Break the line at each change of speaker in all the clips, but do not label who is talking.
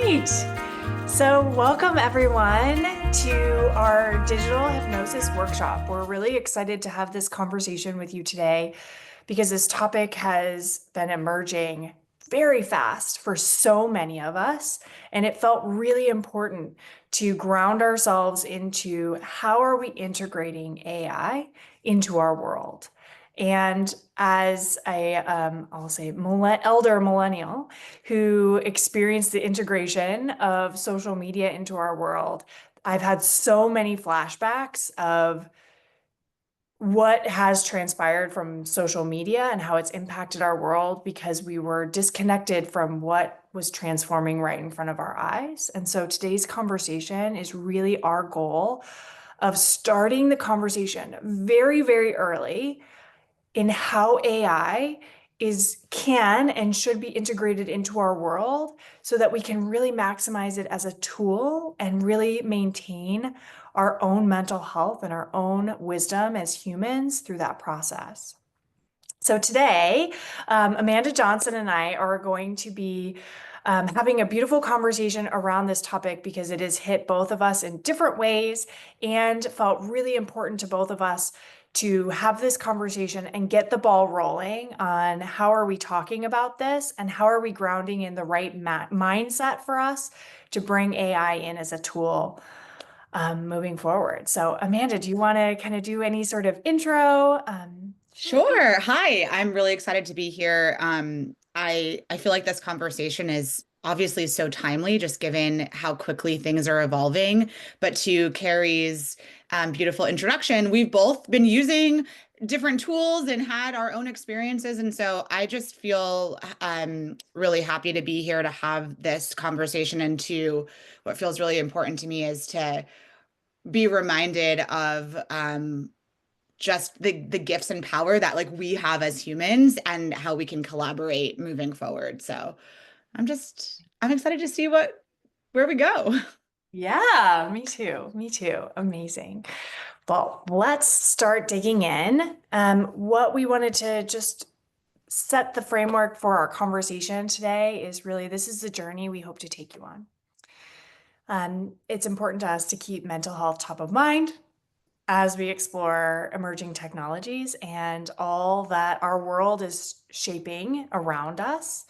right. So, welcome everyone to our digital hypnosis workshop. We're really excited to have this conversation with you today because this topic has been emerging very fast for so many of us. And it felt really important to ground ourselves into how are we integrating AI into our world. And as I'll say, elder millennial who experienced the integration of social media into our world, I've had so many flashbacks of what has transpired from social media and how it's impacted our world because we were disconnected from what was transforming right in front of our eyes. And so today's conversation is really our goal of starting the conversation very, very early in how AI can and should be integrated into our world so that we can really maximize it as a tool and really maintain our own mental health and our own wisdom as humans through that process. So today, Amanda Johnson and I are going to be having a beautiful conversation around this topic because it has hit both of us in different ways and felt really important to both of us to have this conversation and get the ball rolling on how are we talking about this and how are we grounding in the right mindset for us to bring AI in as a tool moving forward. So Amanda, do you want to kind of do any sort of intro?
Sure. Hi, I'm really excited to be here. I feel like this conversation is obviously so timely, just given how quickly things are evolving. But to Carrie's beautiful introduction, we've both been using different tools and had our own experiences, and so I just feel really happy to be here to have this conversation. And to what feels really important to me is to be reminded of just the gifts and power that like we have as humans and how we can collaborate moving forward. So I'm excited to see where we go.
Yeah, me too. Me too. Amazing. Well, let's start digging in. What we wanted to just set the framework for our conversation today is really this is the journey we hope to take you on. It's important to us to keep mental health top of mind as we explore emerging technologies and all that our world is shaping around us.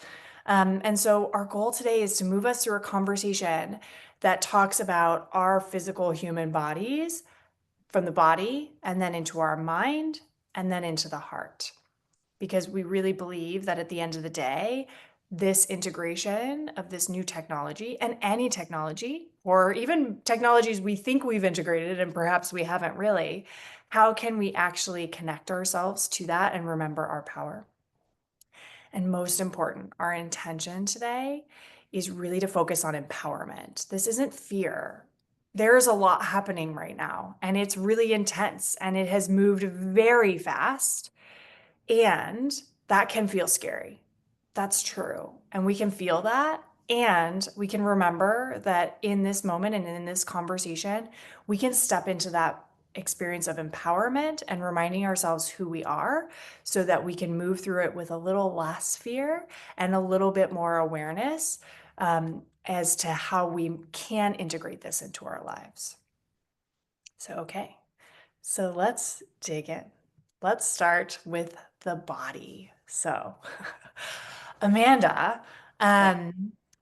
And so, our goal today is to move us through a conversation that talks about our physical human bodies from the body and then into our mind and then into the heart. Because we really believe that at the end of the day, this integration of this new technology and any technology, or even technologies we think we've integrated and perhaps we haven't really, how can we actually connect ourselves to that and remember our power? And most important, our intention today is really to focus on empowerment. This isn't fear. There's a lot happening right now, and it's really intense, and it has moved very fast. And that can feel scary. That's true. And we can feel that. And we can remember that in this moment and in this conversation, we can step into that experience of empowerment and reminding ourselves who we are so that we can move through it with a little less fear and a little bit more awareness as to how we can integrate this into our lives. So, okay. So let's dig in. Let's start with the body. So, Amanda,
Yeah.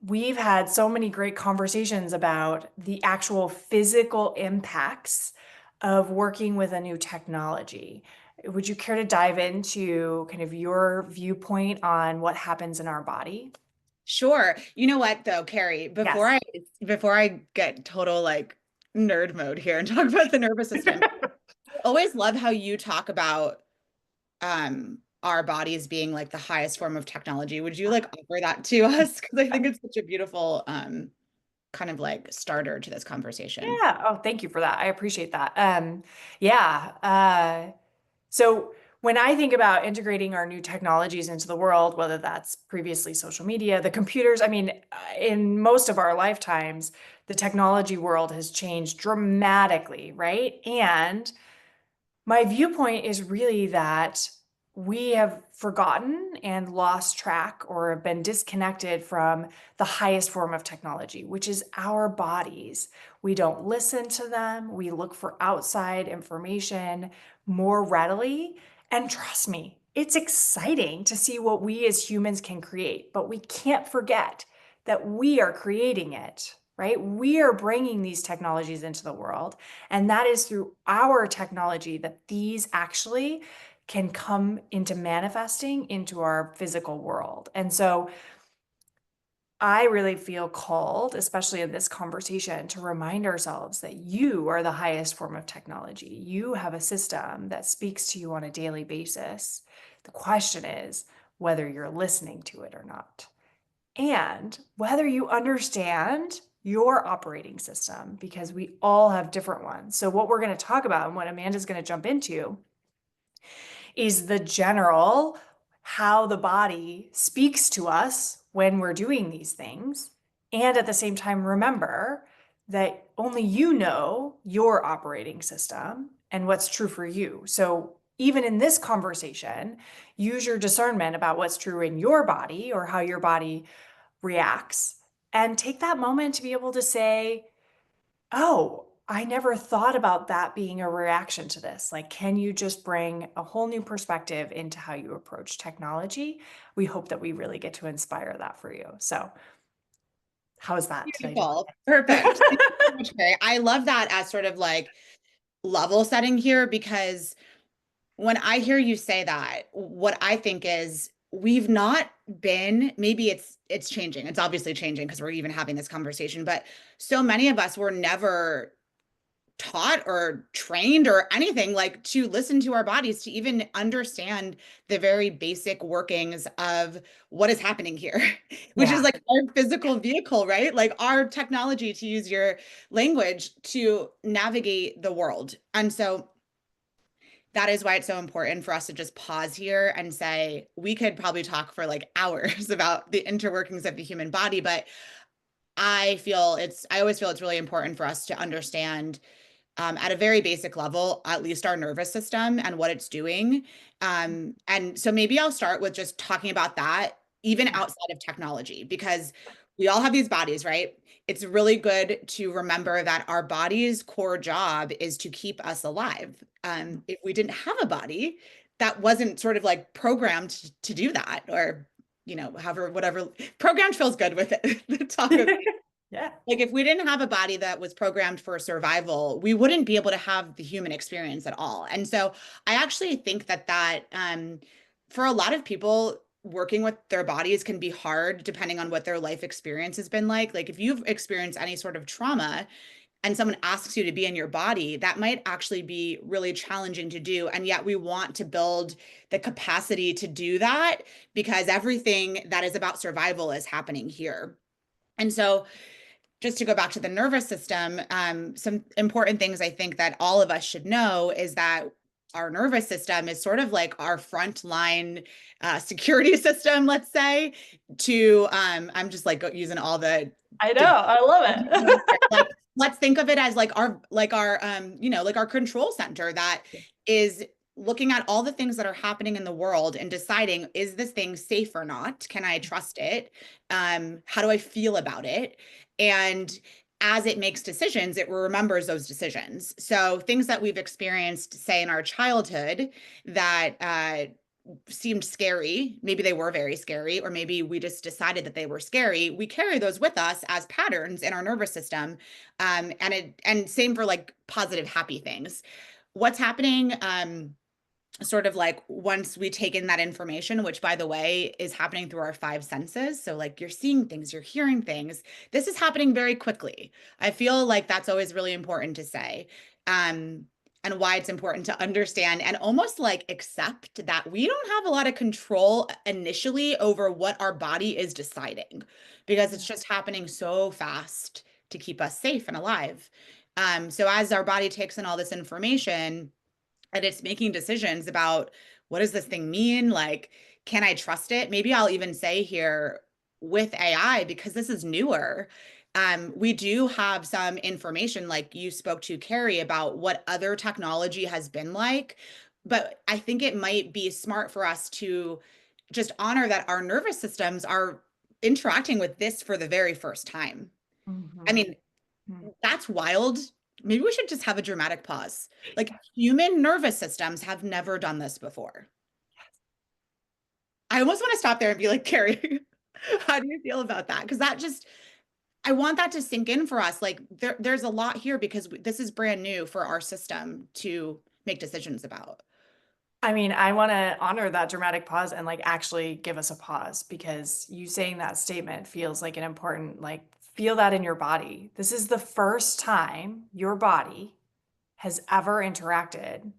we've had so many great conversations about the actual physical impacts of working with a new technology. Would you care to dive into kind of your viewpoint on what happens in our body?
Sure. You know what though, Carrie,
Yes.
before I get total like nerd mode here and talk about the nervous system, I always love how you talk about our bodies being like the highest form of technology. Would you like offer that to us? Because I think it's such a beautiful kind of like starter to this conversation.
Yeah. Oh, thank you for that. I appreciate that. Yeah. So when I think about integrating our new technologies into the world, whether that's previously social media, the computers, I mean, in most of our lifetimes, the technology world has changed dramatically, right? And my viewpoint is really that we have forgotten and lost track or have been disconnected from the highest form of technology, which is our bodies. We don't listen to them. We look for outside information more readily. And trust me, it's exciting to see what we as humans can create, but we can't forget that we are creating it, right? We are bringing these technologies into the world. And that is through our technology that these actually can come into manifesting into our physical world. And so I really feel called, especially in this conversation, to remind ourselves that you are the highest form of technology. You have a system that speaks to you on a daily basis. The question is whether you're listening to it or not, and whether you understand your operating system, because we all have different ones. So, what we're going to talk about and what Amanda's going to jump into is the general how the body speaks to us when we're doing these things. And at the same time, remember that only you know your operating system and what's true for you. So, even in this conversation, use your discernment about what's true in your body or how your body reacts, and take that moment to be able to say, oh, I never thought about that being a reaction to this. Like, can you just bring a whole new perspective into how you approach technology? We hope that we really get to inspire that for you. So, how's that? Did I do
Beautiful.
it?
Perfect. Thank you so much, Carrie. I love that as sort of like level setting here, because when I hear you say that, what I think is we've not been, maybe it's changing. It's obviously changing because we're even having this conversation, but so many of us were never taught or trained or anything like to listen to our bodies, to even understand the very basic workings of what is happening here, which is
Yeah.
like our physical vehicle, right? Like our technology, to use your language, to navigate the world. And so that is why it's so important for us to just pause here and say, we could probably talk for like hours about the interworkings of the human body, but I always feel it's really important for us to understand at a very basic level, at least our nervous system and what it's doing. And so maybe I'll start with just talking about that, even
Yeah.
outside of technology, because we all have these bodies, right? It's really good to remember that our body's core job is to keep us alive. If we didn't have a body that wasn't sort of like programmed to do that, or however, whatever programmed feels good with it. The talk of
Yeah.
like if we didn't have a body that was programmed for survival, we wouldn't be able to have the human experience at all. And so I actually think that for a lot of people, working with their bodies can be hard depending on what their life experience has been like. Like if you've experienced any sort of trauma and someone asks you to be in your body, that might actually be really challenging to do. And yet we want to build the capacity to do that because everything that is about survival is happening here. And so just to go back to the nervous system, some important things I think that all of us should know is that our nervous system is sort of like our frontline security system, let's say, I'm just like using all the
I know. I love
like
it.
let's think of it as like our like our control center that is looking at all the things that are happening in the world and deciding, is this thing safe or not? Can I trust it? How do I feel about it? And as it makes decisions, it remembers those decisions. So things that we've experienced, say in our childhood, that seemed scary, maybe they were very scary, or maybe we just decided that they were scary, we carry those with us as patterns in our nervous system. And same for like positive, happy things. What's happening sort of like once we take in that information, which by the way is happening through our five senses. So like you're seeing things, you're hearing things. This is happening very quickly. I feel like that's always really important to say. Um, and why it's important to understand and almost like accept that we don't have a lot of control initially over what our body is deciding, because it's just happening so fast to keep us safe and alive. So as our body takes in all this information, and it's making decisions about, what does this thing mean? Like, can I trust it? Maybe I'll even say here with AI, because this is newer, we do have some information, like you spoke to, Carrie, about what other technology has been like. but I think it might be smart for us to just honor that our nervous systems are interacting with this for the very first time. I
Mhm.
mean, that's wild. Maybe we should just have a dramatic pause. Like human nervous systems have never done this before. I almost want to stop there and be like, Carrie, how do you feel about that? Because that just, I want that to sink in for us. Like there's a lot here because this is brand new for our system to make decisions about.
I mean, I want to honor that dramatic pause and like actually give us a pause because you saying that statement feels like an important, like, feel that in your body. This is the first time your body has ever interacted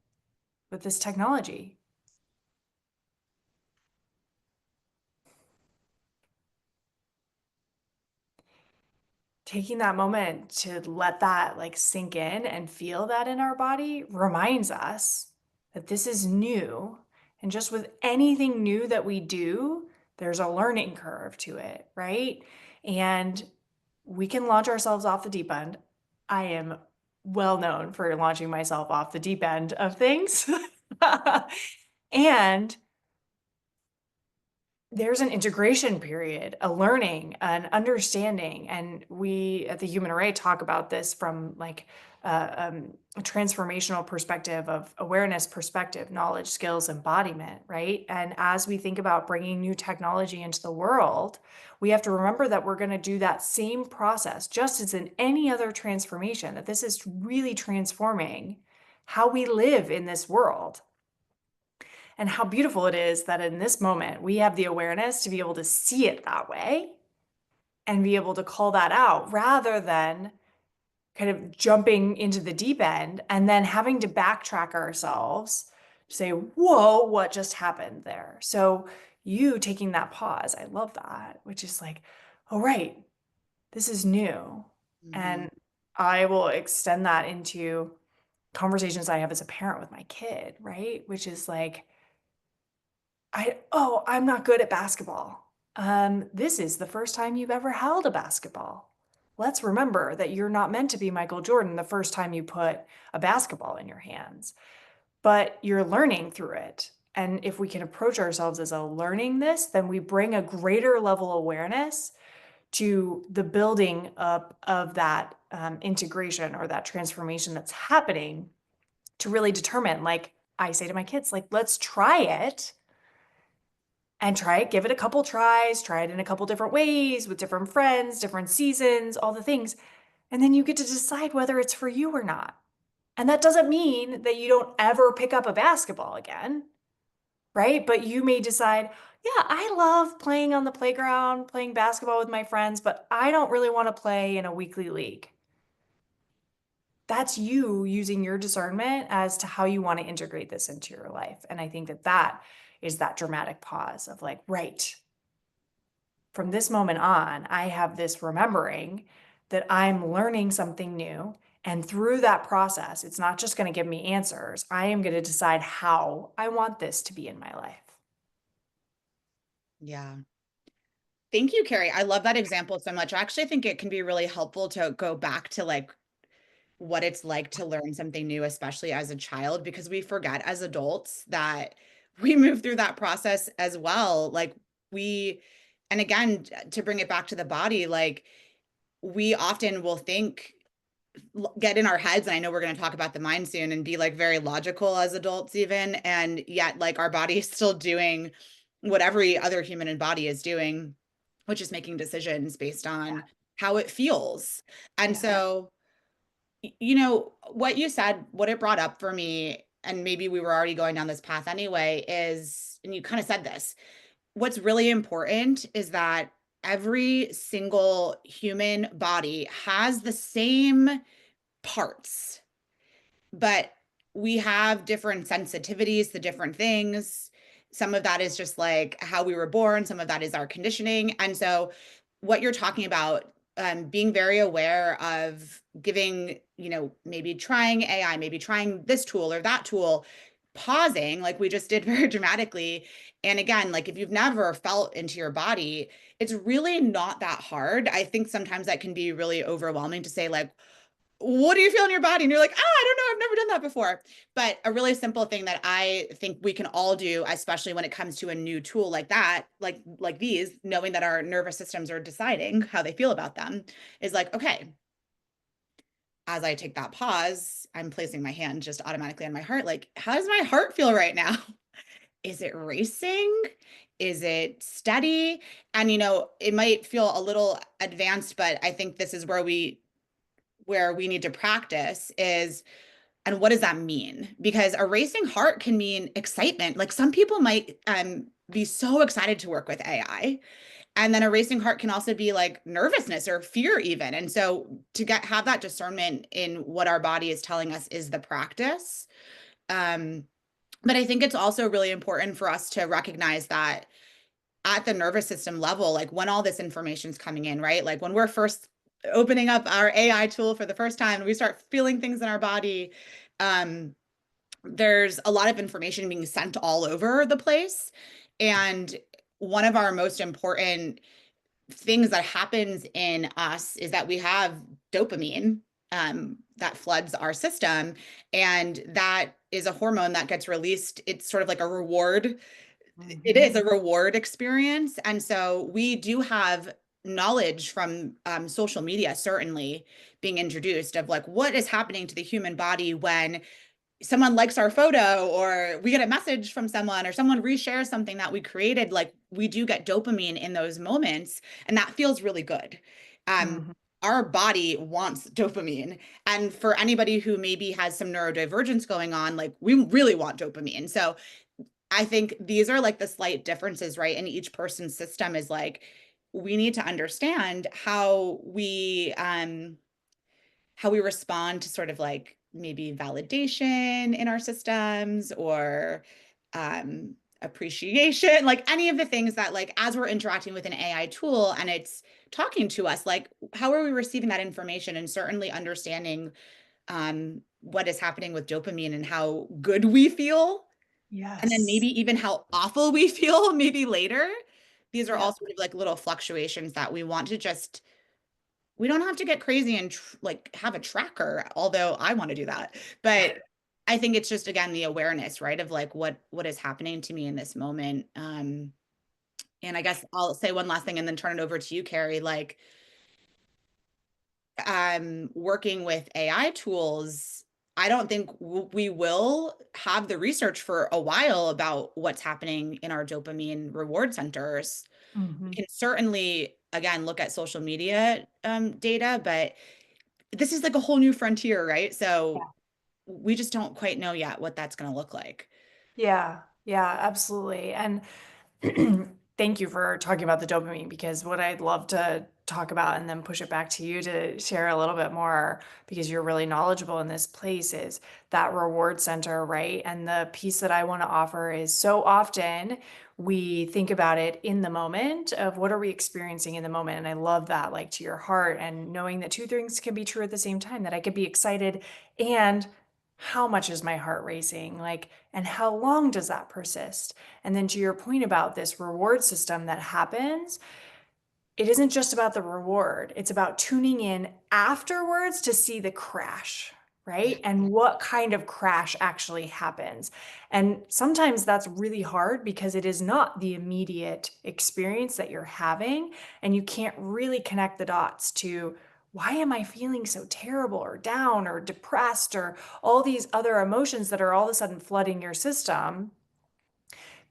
with this technology. Taking that moment to let that like sink in and feel that in our body reminds us that this is new. And just with anything new that we do, there's a learning curve to it, right? And we can launch ourselves off the deep end. I am well known for launching myself off the deep end of things. And there's an integration period, a learning, an understanding, and we at the Human Array talk about this from like a transformational perspective of awareness, perspective, knowledge, skills, embodiment, right? And as we think about bringing new technology into the world, we have to remember that we're going to do that same process, just as in any other transformation, that this is really transforming how we live in this world. And how beautiful it is that in this moment, we have the awareness to be able to see it that way and be able to call that out rather than kind of jumping into the deep end and then having to backtrack ourselves to say, whoa, what just happened there? So, you taking that pause, I love that, which is like, oh, right, this is new.
Mhm.
And I will extend that into conversations I have as a parent with my kid, right? Which is like, I'm not good at basketball. This is the first time you've ever held a basketball. Let's remember that you're not meant to be Michael Jordan the first time you put a basketball in your hands, but you're learning through it. And if we can approach ourselves as a learning this, then we bring a greater level of awareness to the building up of that integration or that transformation that's happening to really determine, like I say to my kids, like, let's try it and try it, give it a couple tries, try it in a couple different ways with different friends, different seasons, all the things. And then you get to decide whether it's for you or not. And that doesn't mean that you don't ever pick up a basketball again, right? But you may decide, yeah, I love playing on the playground, playing basketball with my friends, but I don't really want to play in a weekly league. That's you using your discernment as to how you want to integrate this into your life. And I think that that is that dramatic pause of like, right, from this moment on, I have this remembering that I'm learning something new. And through that process, it's not just going to give me answers. I am going to decide how I want this to be in my life.
Yeah. Thank you, Carrie. I love that example so much. I actually think it can be really helpful to go back to like what it's like to learn something new, especially as a child, because we forget as adults that we move through that process as well. Like we, and again, to bring it back to the body, like we often will think, get in our heads, and I know we're going to talk about the mind soon, and be like very logical as adults, even. And yet, like our body is still doing what every other human body is doing, which is making decisions based on how it feels. And
Yeah.
so, you know, what you said, what it brought up for me, and maybe we were already going down this path anyway, is, and you kind of said this, what's really important is that every single human body has the same parts, but we have different sensitivities to different things. Some of that is just like how we were born, some of that is our conditioning. And so, what you're talking about, being very aware of giving, you know, maybe trying AI, maybe trying this tool or that tool, pausing like we just did very dramatically. And again, like if you've never felt into your body, it's really not that hard. I think sometimes that can be really overwhelming to say, like, what do you feel in your body? And you're like, I don't know, I've never done that before. But a really simple thing that I think we can all do, especially when it comes to a new tool like that, like these, knowing that our nervous systems are deciding how they feel about them, is like, okay, as I take that pause, I'm placing my hand just automatically on my heart. Like, how does my heart feel right now? Is it racing? Is it steady? And it might feel a little advanced, but I think this is where we need to practice is, and what does that mean? Because a racing heart can mean excitement. Like some people might be so excited to work with AI. And then a racing heart can also be like nervousness or fear even. And so to have that discernment in what our body is telling us is the practice. Um, but I think it's also really important for us to recognize that at the nervous system level, like when all this information is coming in, right? Like when we're first opening up our AI tool for the first time, we start feeling things in our body. Um, there's a lot of information being sent all over the place. And one of our most important things that happens in us is that we have dopamine that floods our system. And that is a hormone that gets released. It's sort of like a reward. It is
Mhm.
a reward experience. And so we do have knowledge from social media, certainly being introduced of like what is happening to the human body when someone likes our photo or we get a message from someone or someone reshares something that we created. Like we do get dopamine in those moments, and that feels really good. um
Mhm.
our body wants dopamine, and for anybody who maybe has some neurodivergence going on, like we really want dopamine. So I think these are like the slight differences, right? In each person's system is like we need to understand how we respond to sort of like maybe validation in our systems or appreciation, like any of the things that like as we're interacting with an AI tool and it's talking to us, like how are we receiving that information, and certainly understanding what is happening with dopamine and how good we feel, and then maybe
Yes.
even how awful we feel maybe later. These are all
Yeah.
sort of like little fluctuations that we don't have to get crazy and like have a tracker, although I want to do that. But I think it's just again the awareness, right, of like what is happening to me in this moment. And I guess I'll say one last thing and then turn it over to you, Carrie. Like working with AI tools, I don't think we will have the research for a while about what's happening in our dopamine reward centers. We
Mhm.
can certainly, again, look at social media data, but this is like a whole new frontier, right? So we just don't quite know yet what that's going to look like.
Yeah, yeah, absolutely. And thank you for talking about the dopamine because what I'd love to talk about and then push it back to you to share a little bit more because you're really knowledgeable in this place is that reward center, right? And the piece that I want to offer is so often we think about it in the moment of what are we experiencing in the moment. And I love that, like to your heart and knowing that two things can be true at the same time, that I could be excited and how much is my heart racing? Like, and how long does that persist? And then to your point about this reward system that happens, it isn't just about the reward, it's about tuning in afterwards to see the crash,
Yeah.
right? And what kind of crash actually happens. And sometimes that's really hard because it is not the immediate experience that you're having, and you can't really connect the dots to why am I feeling so terrible or down or depressed or all these other emotions that are all of a sudden flooding your system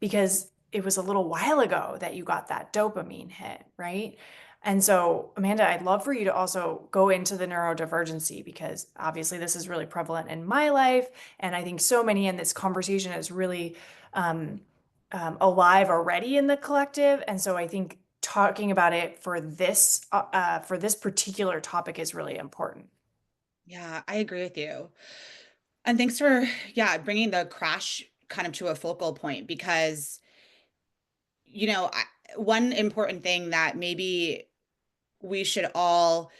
because it was a little while ago that you got that dopamine hit, right? And so, Amanda, I'd love for you to also go into the neurodivergency because obviously this is really prevalent in my life. And I think so many in this conversation is really alive already in the collective. And so I think talking about it for this particular topic is really important.
Yeah, I agree with you. And thanks for, yeah, bringing the crash kind of to a focal point because, one important thing that maybe we should all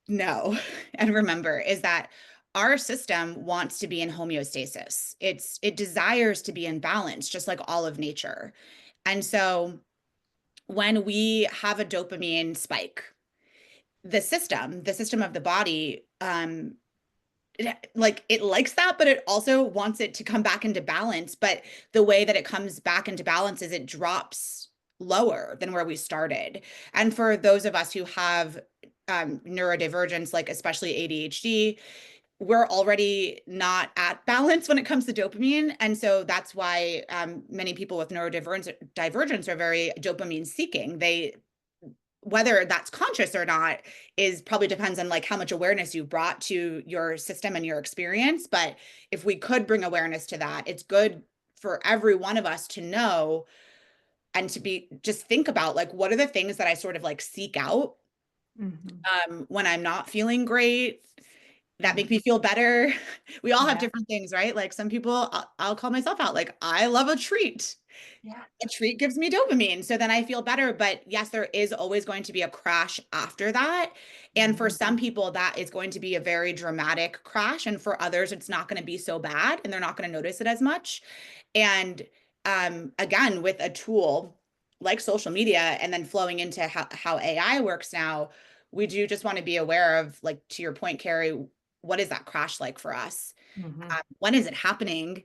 know and remember is that our system wants to be in homeostasis. It desires to be in balance, just like all of nature. And so when we have a dopamine spike, the system of the body, like it likes that, but it also wants it to come back into balance. But the way that it comes back into balance is it drops lower than where we started. And for those of us who have neurodivergence, like especially ADHD, we're already not at balance when it comes to dopamine. And so that's why many people with neurodivergence are very dopamine seeking. They, whether that's conscious or not, is probably depends on like how much awareness you brought to your system and your experience. But if we could bring awareness to that, it's good for every one of us to know and to be just think about like what are the things that I sort of like seek out
Mhm.
when I'm not feeling great that
Mhm.
make me feel better. We all have
Yeah.
different things, right? Like some people, I'll call myself out. Like I love a treat.
Yeah.
A treat gives me dopamine. So then I feel better. But yes, there is always going to be a crash after that. And for
Mhm.
some people, that is going to be a very dramatic crash. And for others, it's not going to be so bad and they're not going to notice it as much. And again, with a tool like social media and then flowing into how AI works now, we do just want to be aware of, like, to your point, Carrie, what is that crash like for us?
Mhm.
When is it happening?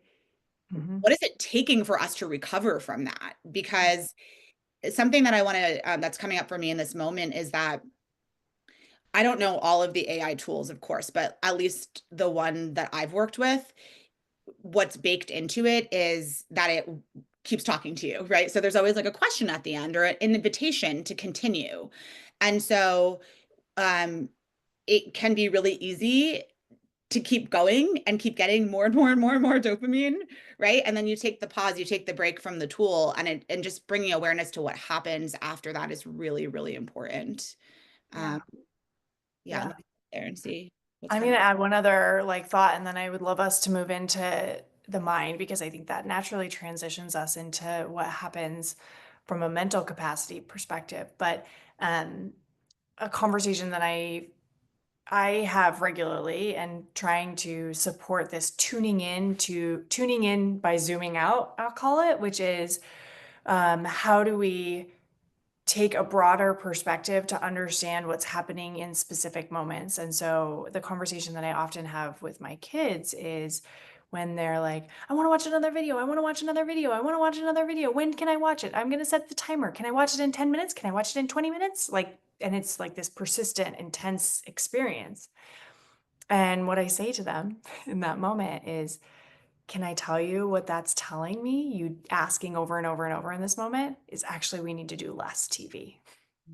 Mhm.
What is it taking for us to recover from that? Because something that I want to, that's coming up for me in this moment is that I don't know all of the AI tools, of course, but at least the one that I've worked with, what's baked into it is that it keeps talking to you, right? So there's always like a question at the end or an invitation to continue. And so um, it can be really easy to keep going and keep getting more and more and more and more dopamine, right? And then you take the pause, you take the break from the tool, and just bringing awareness to what happens after that is really, really important.
Yeah.
Um, yeah,
Yeah.
let me sit there and see what's
I'm going
coming.
to add one other like thought, and then I would love us to move into the mind because I think that naturally transitions us into what happens from a mental capacity perspective. But um, a conversation that I have regularly and trying to support this tuning in by zooming out, I'll call it, which is how do we take a broader perspective to understand what's happening in specific moments. And so the conversation that I often have with my kids is when they're like, I want to watch another video. I want to watch another video. I want to watch another video. When can I watch it? I'm going to set the timer. Can I watch it in 10 minutes? Can I watch it in 20 minutes? Like, and it's like this persistent, intense experience. And what I say to them in that moment is, can I tell you what that's telling me? You asking over and over and over in this moment is actually we need to do less TV.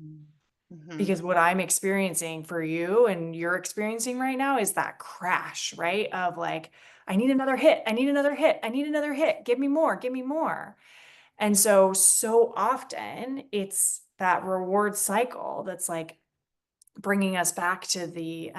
Mm-hmm.
Because what I'm experiencing for you and you're experiencing right now is that crash, right? Of like, I need another hit. I need another hit. I need another hit. Give me more. Give me more. And so, so often it's that reward cycle that's like bringing us back to the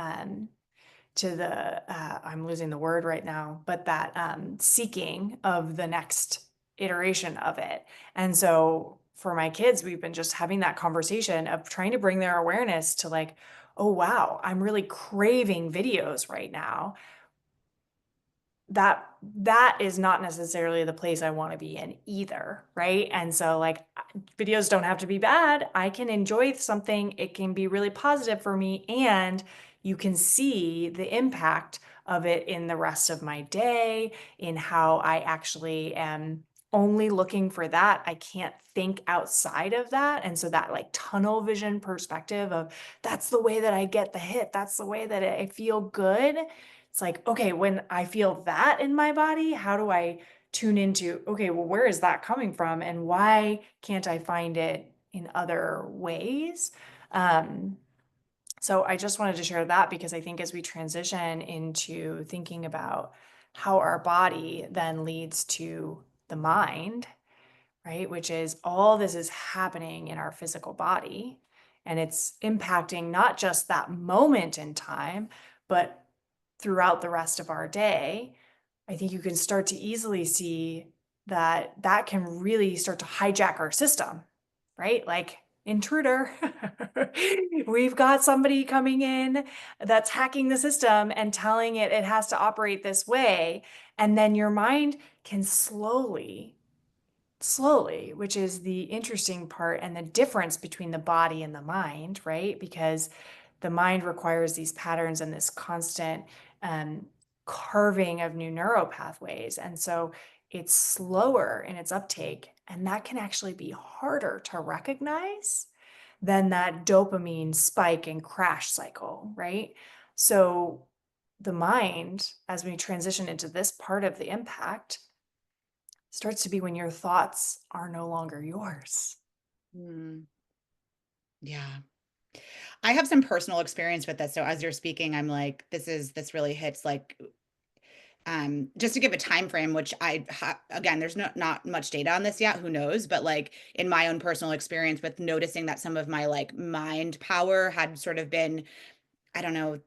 I'm losing the word right now, but that seeking of the next iteration of it. And so for my kids, we've been just having that conversation of trying to bring their awareness to like, oh wow, I'm really craving videos right now. That is not necessarily the place I want to be in either, right? And so like videos don't have to be bad. I can enjoy something. It can be really positive for me and you can see the impact of it in the rest of my day, in how I actually am only looking for that. I can't think outside of that. And so that like tunnel vision perspective of that's the way that I get the hit. That's the way that I feel good. It's like, okay, when I feel that in my body, how do I tune into, okay, well, where is that coming from? And why can't I find it in other ways? Um, so I just wanted to share that because I think as we transition into thinking about how our body then leads to the mind, right? Which is all this is happening in our physical body and it's impacting not just that moment in time, but throughout the rest of our day. I think you can start to easily see that that can really start to hijack our system, right? Like intruder. We've got somebody coming in that's hacking the system and telling it it has to operate this way. And then your mind can slowly, which is the interesting part and the difference between the body and the mind, right? Because the mind requires these patterns and this constant um, carving of new neural pathways. And so it's slower in its uptake. And that can actually be harder to recognize than that dopamine spike and crash cycle, right? So the mind, as we transition into this part of the impact, starts to be when your thoughts are no longer yours.
Mm, yeah. I have some personal experience with this. So as you're speaking, I'm like, this really hits like just to give a time frame, which again, there's not much data on this yet, who knows, but like in my own personal experience with noticing that some of my like mind power had sort of been, I don't know,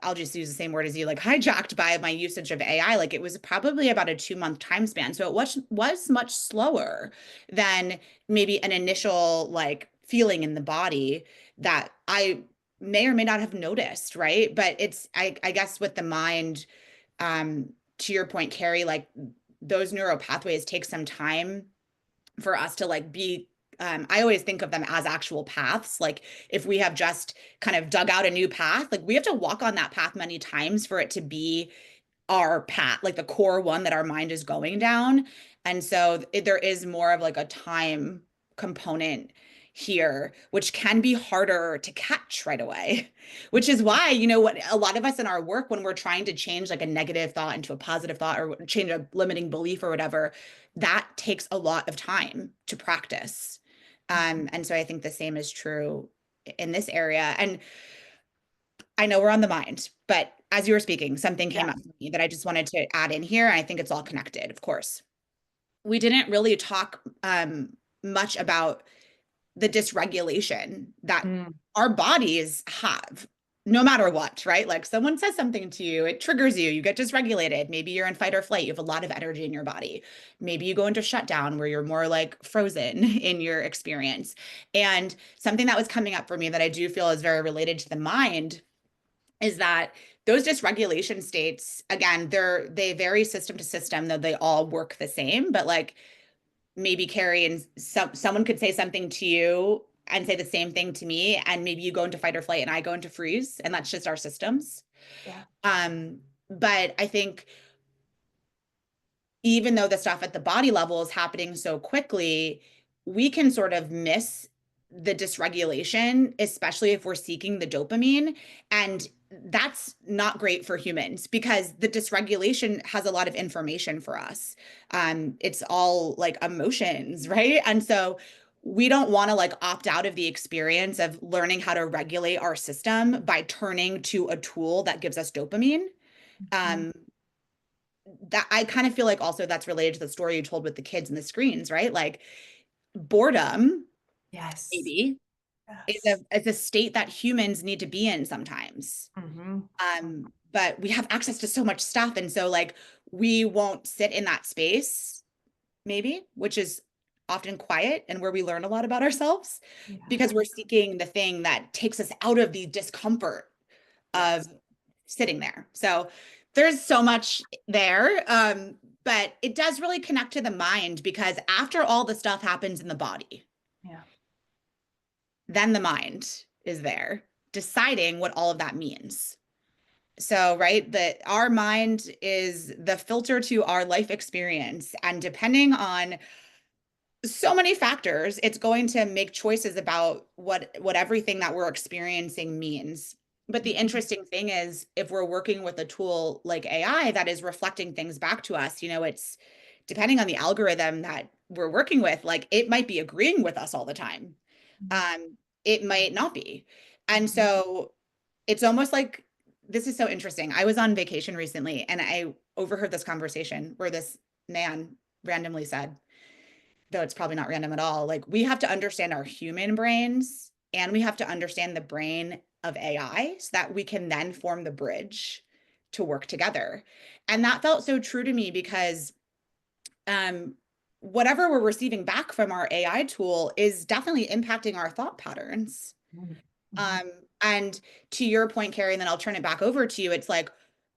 I'll just use the same word as you, like hijacked by my usage of AI. Like it was probably about a 2 month time span. So it was much slower than maybe an initial like feeling in the body that I may or may not have noticed, right? But I guess with the mind, to your point, Carrie, like those neural pathways take some time for us to like be I always think of them as actual paths. Like if we have just kind of dug out a new path, like we have to walk on that path many times for it to be our path, like the core one that our mind is going down. And so there is more of like a time component here, which can be harder to catch right away, which is why, what a lot of us in our work, when we're trying to change like a negative thought into a positive thought or change a limiting belief or whatever, that takes a lot of time to practice. And so I think the same is true in this area. And I know we're on the mind, but as you were speaking, something came
Yeah.
up for me that I just wanted to add in here. I think it's all connected, of course. We didn't really talk much about the dysregulation that
Mm,
our bodies have, no matter what, right? Like someone says something to you, it triggers you, you get dysregulated. Maybe you're in fight or flight, you have a lot of energy in your body. Maybe you go into shutdown where you're more like frozen in your experience. And something that was coming up for me that I do feel is very related to the mind is that those dysregulation states, again, they vary system to system, though they all work the same. But like maybe Carrie and someone could say something to you and say the same thing to me, and maybe you go into fight or flight and I go into freeze, and that's just our systems.
yeah.
Um, but I think even though the stuff at the body level is happening so quickly, we can sort of miss the dysregulation, especially if we're seeking the dopamine. And that's not great for humans because the dysregulation has a lot of information for us. It's all like emotions, right? And so we don't want to like opt out of the experience of learning how to regulate our system by turning to a tool that gives us dopamine.
Mhm.
Um, that I kind of feel like also that's related to the story you told with the kids and the screens, right? Like boredom,
Yes.
maybe,
Yes.
is a state that humans need to be in sometimes.
Hmm.
But we have access to so much stuff. And so like we won't sit in that space, maybe, which is often quiet and where we learn a lot about ourselves
Yeah.
because we're seeking the thing that takes us out of the discomfort of
Yes.
sitting there. So there's so much there. But it does really connect to the mind because after all the stuff happens in the body,
Yeah.
then the mind is there deciding what all of that means. So, right, that our mind is the filter to our life experience. And depending on so many factors, it's going to make choices about what everything that we're experiencing means. But the
Mhm.
interesting thing is if we're working with a tool like AI that is reflecting things back to us, it's depending on the algorithm that we're working with, like it might be agreeing with us all the time. It might not be. And
Mhm.
so it's almost like this is so interesting. I was on vacation recently and I overheard this conversation where this man randomly said, though it's probably not random at all, like we have to understand our human brains and we have to understand the brain of AI so that we can then form the bridge to work together. And that felt so true to me because um, whatever we're receiving back from our AI tool is definitely impacting our thought patterns.
Mhm. Mhm.
Um, and to your point, Carrie, and then I'll turn it back over to you. It's like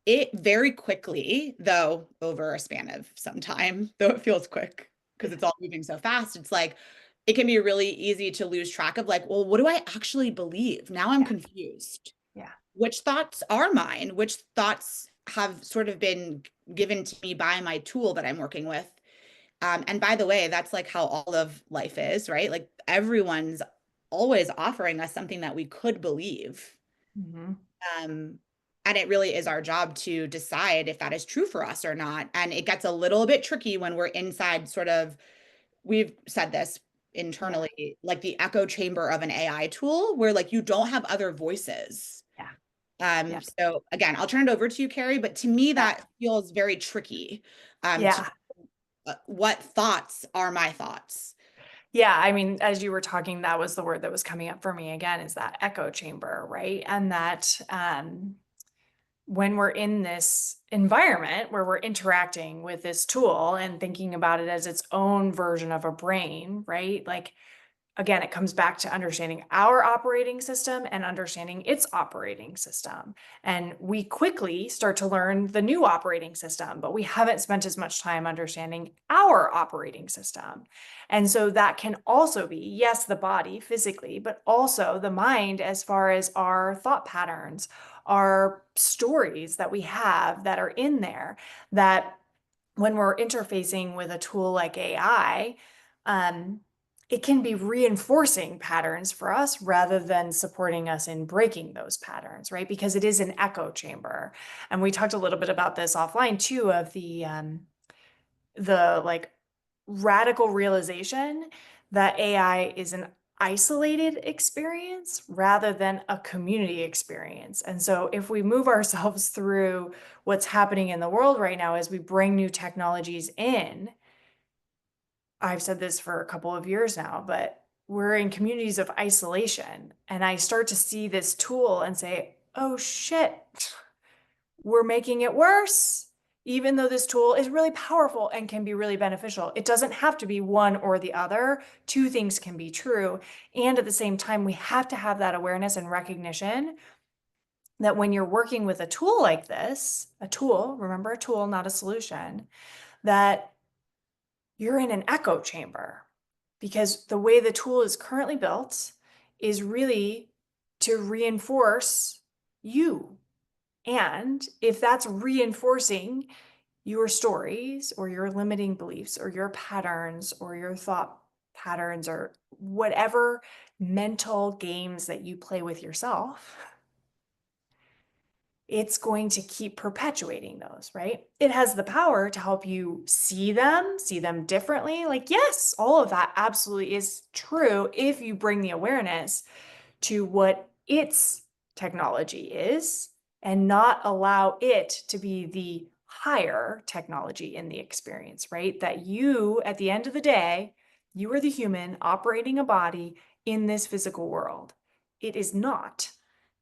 it very quickly, though over a span of some time, though it feels quick because
Yeah.
it's all moving so fast. It's like it can be really easy to lose track of like, well, what do I actually believe? Now I'm
Yeah.
confused.
Yeah.
Which thoughts are mine? Which thoughts have sort of been given to me by my tool that I'm working with? And by the way, that's like how all of life is, right? Like everyone's always offering us something that we could believe.
Hmm.
Um, and it really is our job to decide if that is true for us or not. And it gets a little bit tricky when we're inside sort of, we've said this
Yeah.
internally, like the echo chamber of an AI tool where like you don't have other voices.
Yeah. Yeah.
So again, I'll turn it over to you, Carrie, but to me
Yeah.
that feels very tricky. To
Yeah.
what thoughts are my thoughts?
Yeah, I mean, as you were talking, that was the word that was coming up for me again, is that echo chamber, right? And that when we're in this environment where we're interacting with this tool and thinking about it as its own version of a brain, right? Like, again, it comes back to understanding our operating system and understanding its operating system. And we quickly start to learn the new operating system, but we haven't spent as much time understanding our operating system. And so that can also be, yes, the body physically, but also the mind as far as our thought patterns, our stories that we have that are in there, that when we're interfacing with a tool like AI, um, it can be reinforcing patterns for us rather than supporting us in breaking those patterns, right? Because it is an echo chamber. And we talked a little bit about this offline too, of the like radical realization that AI is an isolated experience rather than a community experience. And so if we move ourselves through what's happening in the world right now as we bring new technologies in, I've said this for a couple of years now, but we're in communities of isolation. And I start to see this tool and say, oh shit, we're making it worse. Even though this tool is really powerful and can be really beneficial, it doesn't have to be one or the other. Two things can be true. And at the same time, we have to have that awareness and recognition that when you're working with a tool like this, a tool, remember a tool, not a solution, that you're in an echo chamber because the way the tool is currently built is really to reinforce you. And if that's reinforcing your stories or your limiting beliefs or your patterns or your thought patterns or whatever mental games that you play with yourself, it's going to keep perpetuating those, right? It has the power to help you see them differently. Like, yes, all of that absolutely is true if you bring the awareness to what its technology is and not allow it to be the higher technology in the experience, right? That you, at the end of the day, you are the human operating a body in this physical world. It is not.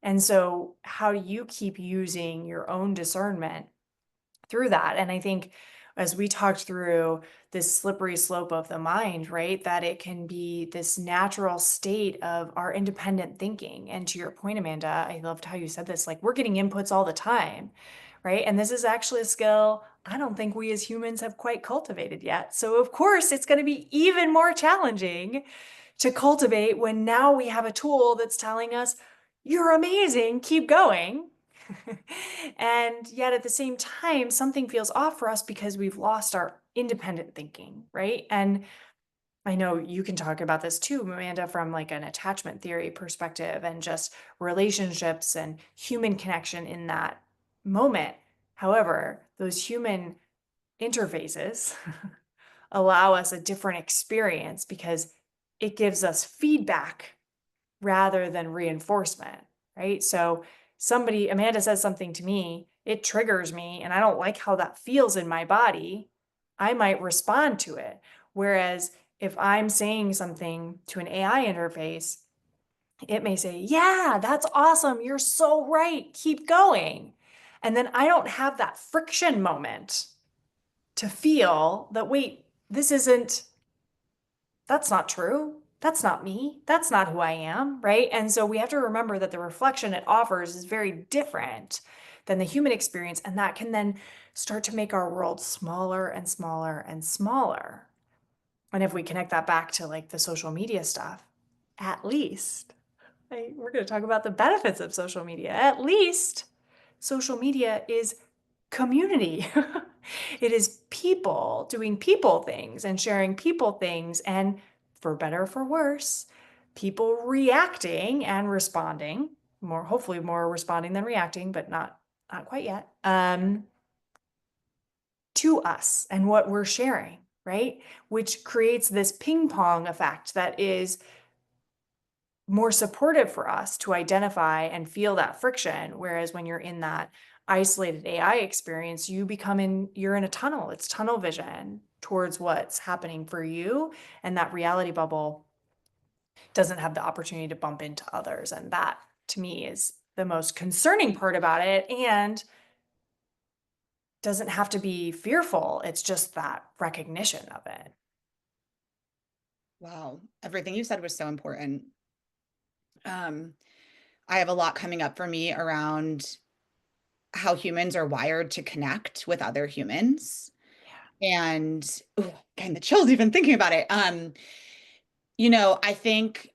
And so, how do you keep using your own discernment through that? And I think as we talked through this slippery slope of the mind, right, that it can be this natural state of our independent thinking. And to your point, Amanda, I loved how you said this, like we're getting inputs all the time, right? And this is actually a skill I don't think we as humans have quite cultivated yet. So, of course, it's going to be even more challenging to cultivate when now we have a tool that's telling us, you're amazing, keep going. And yet at the same time, something feels off for us because we've lost our independent thinking, right? And I know you can talk about this too, Amanda, from like an attachment theory perspective and just relationships and human connection in that moment. However, those human interfaces allow us a different experience because it gives us feedback rather than reinforcement, right? So Amanda says something to me, it triggers me, and I don't like how that feels in my body. I might respond to it. Whereas if I'm saying something to an AI interface, it may say, yeah, that's awesome. You're so right. Keep going. And then I don't have that friction moment to feel that, wait, that's not true. That's not me. That's not who I am, right? And so we have to remember that the reflection it offers is very different than the human experience. And that can then start to make our world smaller and smaller and smaller. And if we connect that back to like the social media stuff, at least, right, we're going to talk about the benefits of social media. At least social media is community. It is people doing people things and sharing people things. And for better or for worse, people reacting and responding more, hopefully more responding than reacting, but not quite yet, to us and what we're sharing, right? Which creates this ping pong effect that is more supportive for us to identify and feel that friction. Whereas when you're in that isolated AI experience, you're in a tunnel. It's tunnel vision towards what's happening for you. And that reality bubble doesn't have the opportunity to bump into others. And that to me is the most concerning part about it. And doesn't have to be fearful. It's just that recognition of it.
Wow. Everything you said was so important. Um, I have a lot coming up for me around how humans are wired to connect with other humans. And ooh, getting the chills even thinking about it. I think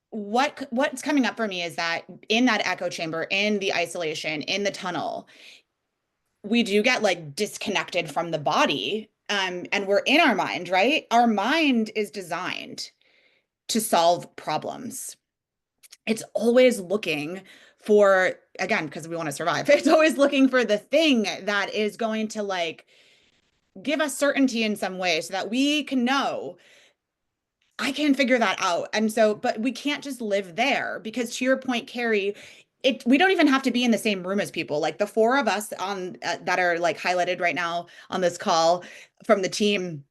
what's coming up for me is that in that echo chamber, in the isolation, in the tunnel, we do get like disconnected from the body. And we're in our mind, right? Our mind is designed to solve problems. It's always looking for, again, because we want to survive, it's always looking for the thing that is going to like give us certainty in some way so that we can know I can figure that out. And so, but we can't just live there because to your point, Carrie, we don't even have to be in the same room as people. Like the four of us on that are like highlighted right now on this call from the team,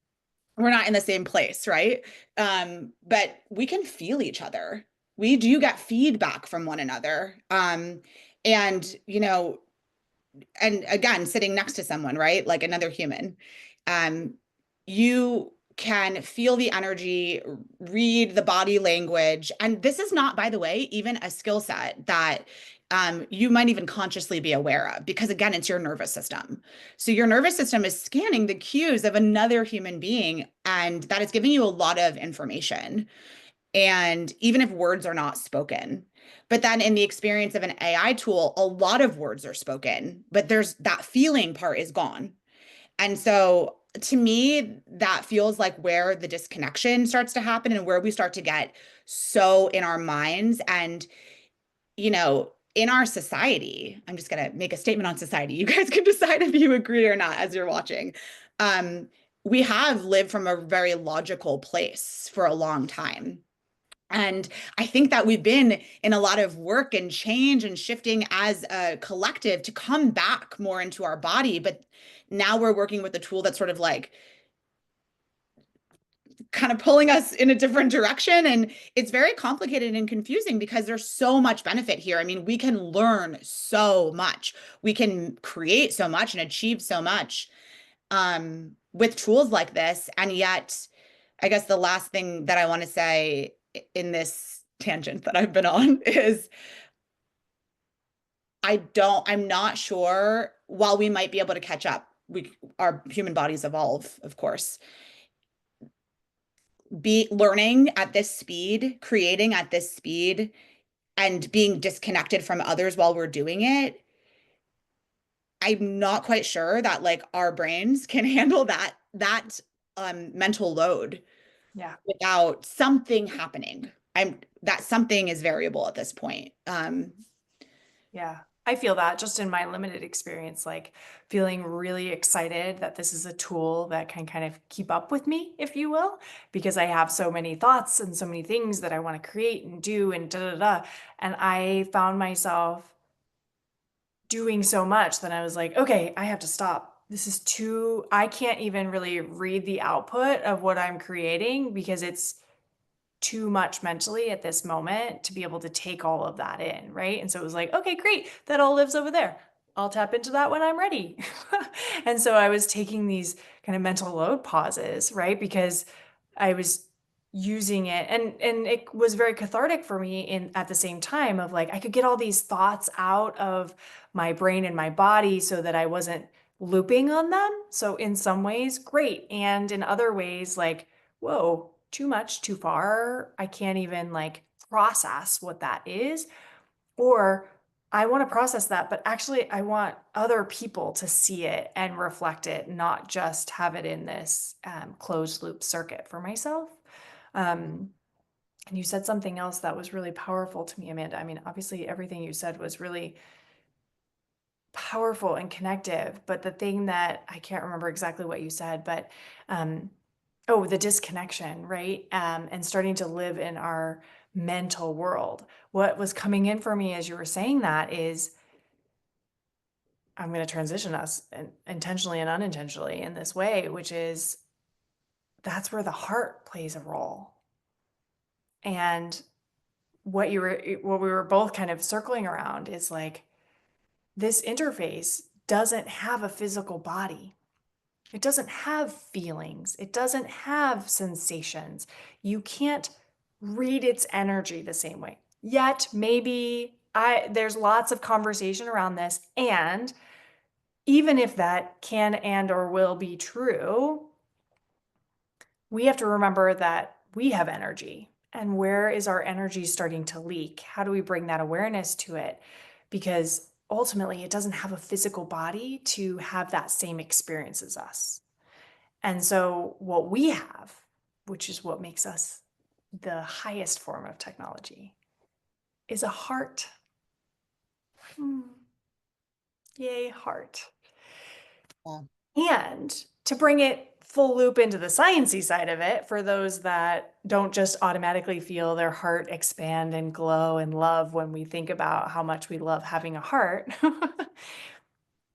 we're not in the same place, right? But we can feel each other. We do get feedback from one another. And and again, sitting next to someone, right? Like another human, um, you can feel the energy, read the body language. And this is not, by the way, even a skill set that you might even consciously be aware of, because again, it's your nervous system. So your nervous system is scanning the cues of another human being, and that is giving you a lot of information. And even if words are not spoken. But then in the experience of an AI tool, a lot of words are spoken, but there's that feeling part is gone. And so to me, that feels like where the disconnection starts to happen and where we start to get so in our minds and, in our society. I'm just going to make a statement on society. You guys can decide if you agree or not as you're watching. Um, we have lived from a very logical place for a long time. And I think that we've been in a lot of work and change and shifting as a collective to come back more into our body. But now we're working with a tool that's sort of like kind of pulling us in a different direction. And it's very complicated and confusing because there's so much benefit here. I mean, we can learn so much, we can create so much and achieve so much with tools like this. And yet, I guess the last thing that I want to say in this tangent that I've been on is I'm not sure, while we might be able to catch up, our human bodies evolve, of course. Be learning at this speed, creating at this speed, and being disconnected from others while we're doing it. I'm not quite sure that like our brains can handle that mental load
Yeah.
without something happening. That something is variable at this point.
Yeah. I feel that just in my limited experience, like feeling really excited that this is a tool that can kind of keep up with me, if you will, because I have so many thoughts and so many things that I want to create and do and da da da. And I found myself doing so much that I was like, okay, I have to stop. This is too, I can't even really read the output of what I'm creating because it's too much mentally at this moment to be able to take all of that in, right? And so it was like, okay, great, that all lives over there. I'll tap into that when I'm ready. And so I was taking these kind of mental load pauses, right? Because I was using it and it was very cathartic for me in at the same time of like I could get all these thoughts out of my brain and my body so that I wasn't looping on them. So in some ways, great. And in other ways, like, whoa, too much, too far. I can't even like process what that is. Or I want to process that, but actually, I want other people to see it and reflect it, not just have it in this closed loop circuit for myself. Um, and you said something else that was really powerful to me, Amanda. I mean, obviously, everything you said was really powerful and connective, but the thing that I can't remember exactly what you said, but um, oh, the disconnection, right? And starting to live in our mental world. What was coming in for me as you were saying that is I'm going to transition us intentionally and unintentionally in this way, which is that's where the heart plays a role. And what we were both kind of circling around is like this interface doesn't have a physical body. It doesn't have feelings. It doesn't have sensations. You can't read its energy the same way. Yet maybe there's lots of conversation around this, and even if that can and or will be true, we have to remember that we have energy. And where is our energy starting to leak? How do we bring that awareness to it? Because ultimately, it doesn't have a physical body to have that same experience as us. And so, what we have, which is what makes us the highest form of technology, is a heart. Hmm. Yay, heart.
Yeah.
And to bring it full loop into the sciencey side of it, for those that don't just automatically feel their heart expand and glow and love when we think about how much we love having a heart,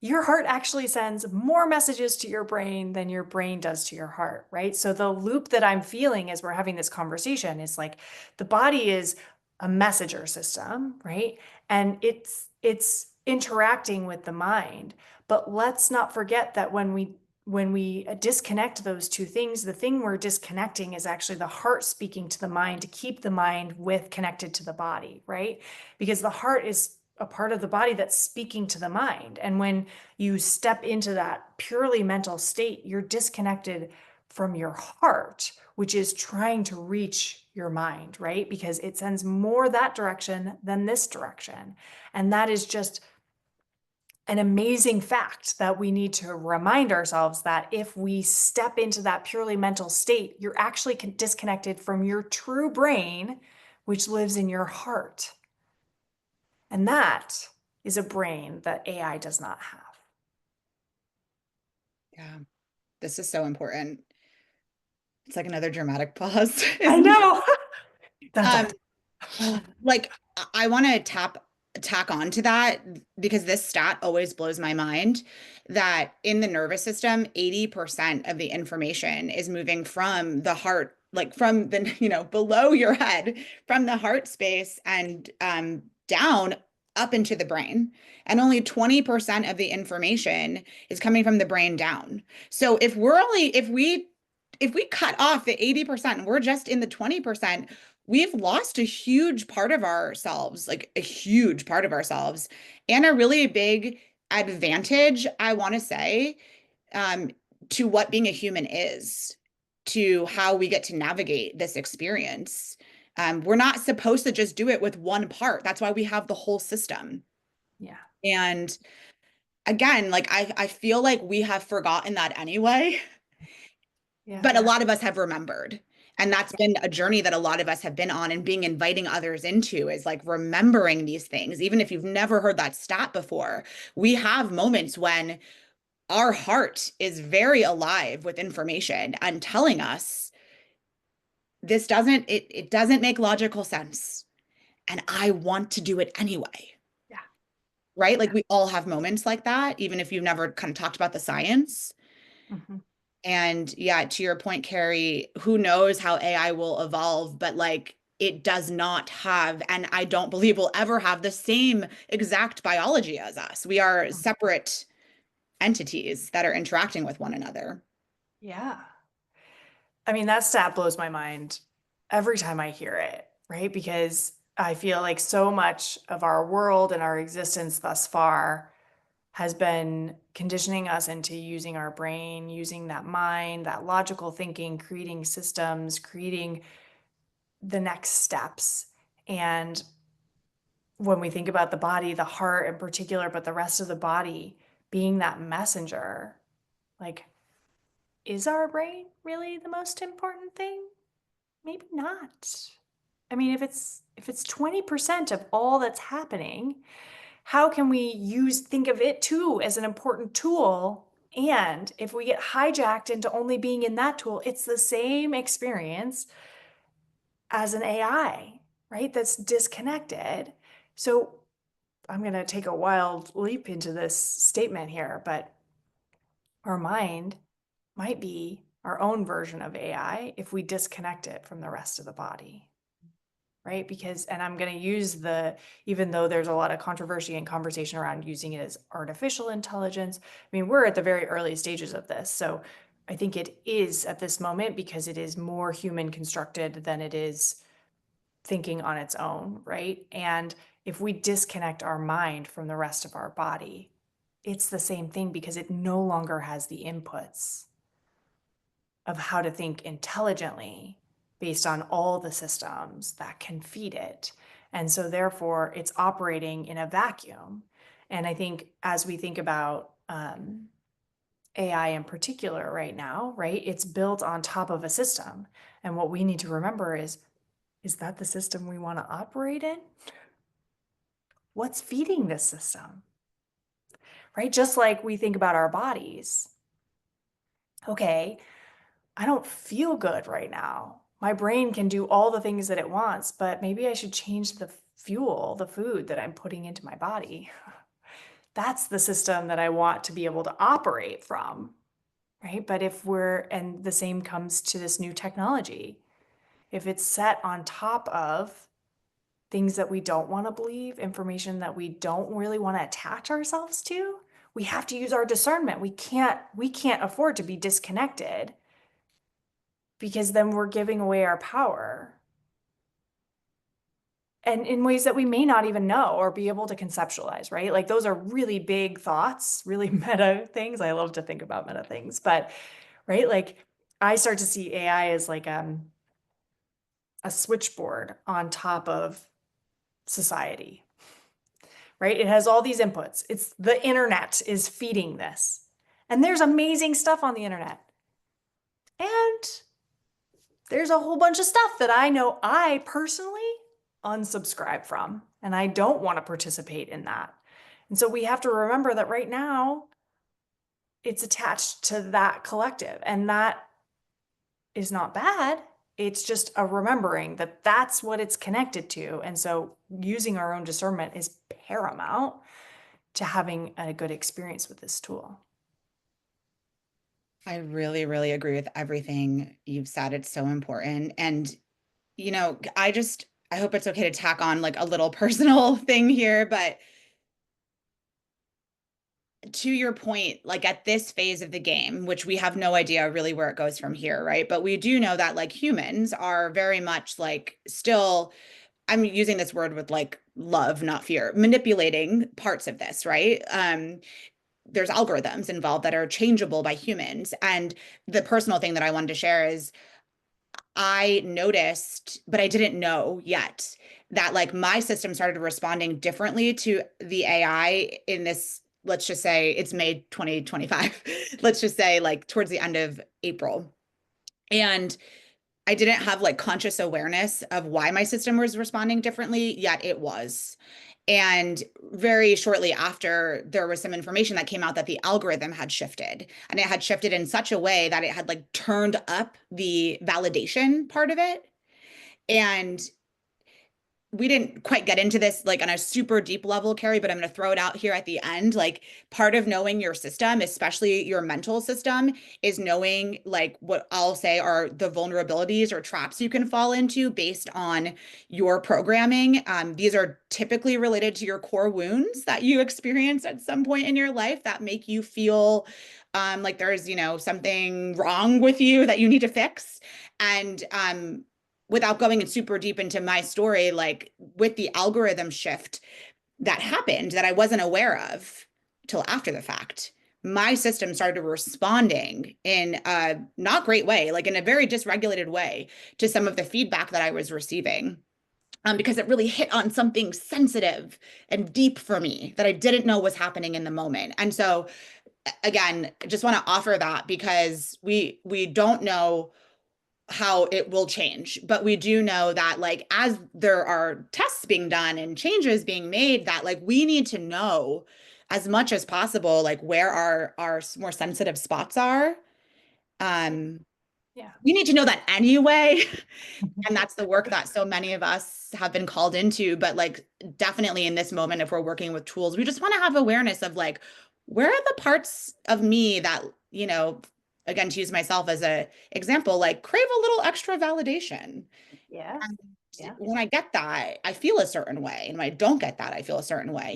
your heart actually sends more messages to your brain than your brain does to your heart, right? So the loop that I'm feeling as we're having this conversation is like the body is a messenger system, right? And it's interacting with the mind. But let's not forget that when we disconnect those two things, the thing we're disconnecting is actually the heart speaking to the mind to keep the mind with connected to the body, right? Because the heart is a part of the body that's speaking to the mind. And when you step into that purely mental state, you're disconnected from your heart, which is trying to reach your mind, right? Because it sends more that direction than this direction. And that is just an amazing fact that we need to remind ourselves that if we step into that purely mental state, you're actually disconnected from your true brain, which lives in your heart. And that is a brain that AI does not have.
Yeah. This is so important. It's like another dramatic pause,
I
isn't it?
know. Dun, dun,
Um, like I want to tack on to that because this stat always blows my mind that in the nervous system, 80% of the information is moving from the heart, like from the, below your head, from the heart space and down up into the brain. And only 20% of the information is coming from the brain down. So if we cut off the 80% and we're just in the 20%, we've lost a huge part of ourselves, like a huge part of ourselves, and a really big advantage, I want to say, um, to what being a human is, to how we get to navigate this experience. We're not supposed to just do it with one part. That's why we have the whole system.
Yeah.
And again, like I feel like we have forgotten that anyway.
Yeah.
But a lot of us have remembered. And that's been a journey that a lot of us have been on and being inviting others into is like remembering these things. Even if you've never heard that stat before, we have moments when our heart is very alive with information and telling us it doesn't make logical sense. And I want to do it anyway.
Yeah.
Right? Like
Yeah.
we all have moments like that, even if you've never kind of talked about the science.
Mhm.
And yeah, to your point, Carrie, who knows how AI will evolve, but like it does not have, and I don't believe will ever have the same exact biology as us. We are separate entities that are interacting with one another.
Yeah. I mean, that stat blows my mind every time I hear it, right? Because I feel like so much of our world and our existence thus far has been conditioning us into using our brain, using that mind, that logical thinking, creating systems, creating the next steps. And when we think about the body, the heart in particular, but the rest of the body being that messenger, like, is our brain really the most important thing? Maybe not. I mean, if it's 20% of all that's happening, how can we think of it too as an important tool? And if we get hijacked into only being in that tool, it's the same experience as an AI, right? That's disconnected. So I'm going to take a wild leap into this statement here, but our mind might be our own version of AI if we disconnect it from the rest of the body. Right? Because, and I'm going to use even though there's a lot of controversy and conversation around using it as artificial intelligence, I mean, we're at the very early stages of this. So I think it is at this moment because it is more human constructed than it is thinking on its own, right? And if we disconnect our mind from the rest of our body, it's the same thing because it no longer has the inputs of how to think intelligently based on all the systems that can feed it. And so, therefore, it's operating in a vacuum. And I think as we think about AI in particular right now, right, it's built on top of a system. And what we need to remember is that the system we want to operate in? What's feeding this system? Right? Just like we think about our bodies. Okay, I don't feel good right now. My brain can do all the things that it wants, but maybe I should change the fuel, the food that I'm putting into my body. That's the system that I want to be able to operate from, right? But and the same comes to this new technology. If it's set on top of things that we don't want to believe, information that we don't really want to attach ourselves to, we have to use our discernment. We can't afford to be disconnected because then we're giving away our power. And in ways that we may not even know or be able to conceptualize, right? Like those are really big thoughts, really meta things. I love to think about meta things, but right, like I start to see AI as like a switchboard on top of society, right? It has all these inputs. It's the internet is feeding this. And there's amazing stuff on the internet. And there's a whole bunch of stuff that I know I personally unsubscribe from, and I don't want to participate in that. And so we have to remember that right now it's attached to that collective, and that is not bad. It's just a remembering that that's what it's connected to. And so using our own discernment is paramount to having a good experience with this tool.
I really, really agree with everything you've said. It's so important. And, I hope it's okay to tack on like a little personal thing here, but to your point, like at this phase of the game, which we have no idea really where it goes from here, right? But we do know that like humans are very much like still, I'm using this word with like love, not fear, manipulating parts of this, right? There's algorithms involved that are changeable by humans. And the personal thing that I wanted to share is I noticed, but I didn't know yet that like my system started responding differently to the AI in this, let's just say it's May 2025. Let's just say like towards the end of April. And I didn't have like conscious awareness of why my system was responding differently, yet it was. And very shortly after, there was some information that came out that the algorithm had shifted. And it had shifted in such a way that it had like turned up the validation part of it. And we didn't quite get into this like on a super deep level, Carrie, but I'm going to throw it out here at the end. Like part of knowing your system, especially your mental system, is knowing like what I'll say are the vulnerabilities or traps you can fall into based on your programming. These are typically related to your core wounds that you experience at some point in your life that make you feel like there's, something wrong with you that you need to fix. And without going in super deep into my story, like with the algorithm shift that happened that I wasn't aware of, till after the fact. My system started responding in a not great way, like in a very dysregulated way to some of the feedback that I was receiving. Because it really hit on something sensitive and deep for me that I didn't know was happening in the moment. And so again, just want to offer that because we don't know how it will change, but we do know that like as there are tests being done and changes being made, that like we need to know as much as possible like where our more sensitive spots are. um
Yeah.
we need to know that anyway. And that's the work that so many of us have been called into. But like, definitely in this moment, if we're working with tools, we just want to have awareness of like, where are the parts of me that, again, to use myself as a example, like crave a little extra validation.
Yeah.
And
Yeah.
when I get that, I feel a certain way. And when I don't get that, I feel a certain way.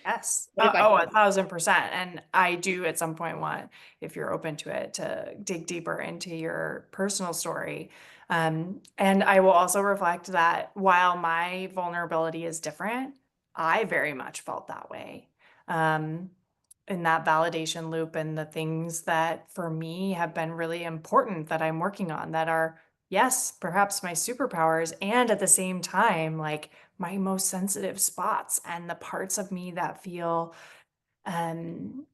Yes.
What about
Oh,
you?
1,000%. And I do at some point want, if you're open to it, to dig deeper into your personal story. And I will also reflect that while my vulnerability is different, I very much felt that way. Um, in that validation loop and the things that for me have been really important that I'm working on that are, yes, perhaps my superpowers, and at the same time, like my most sensitive spots and the parts of me that feel um,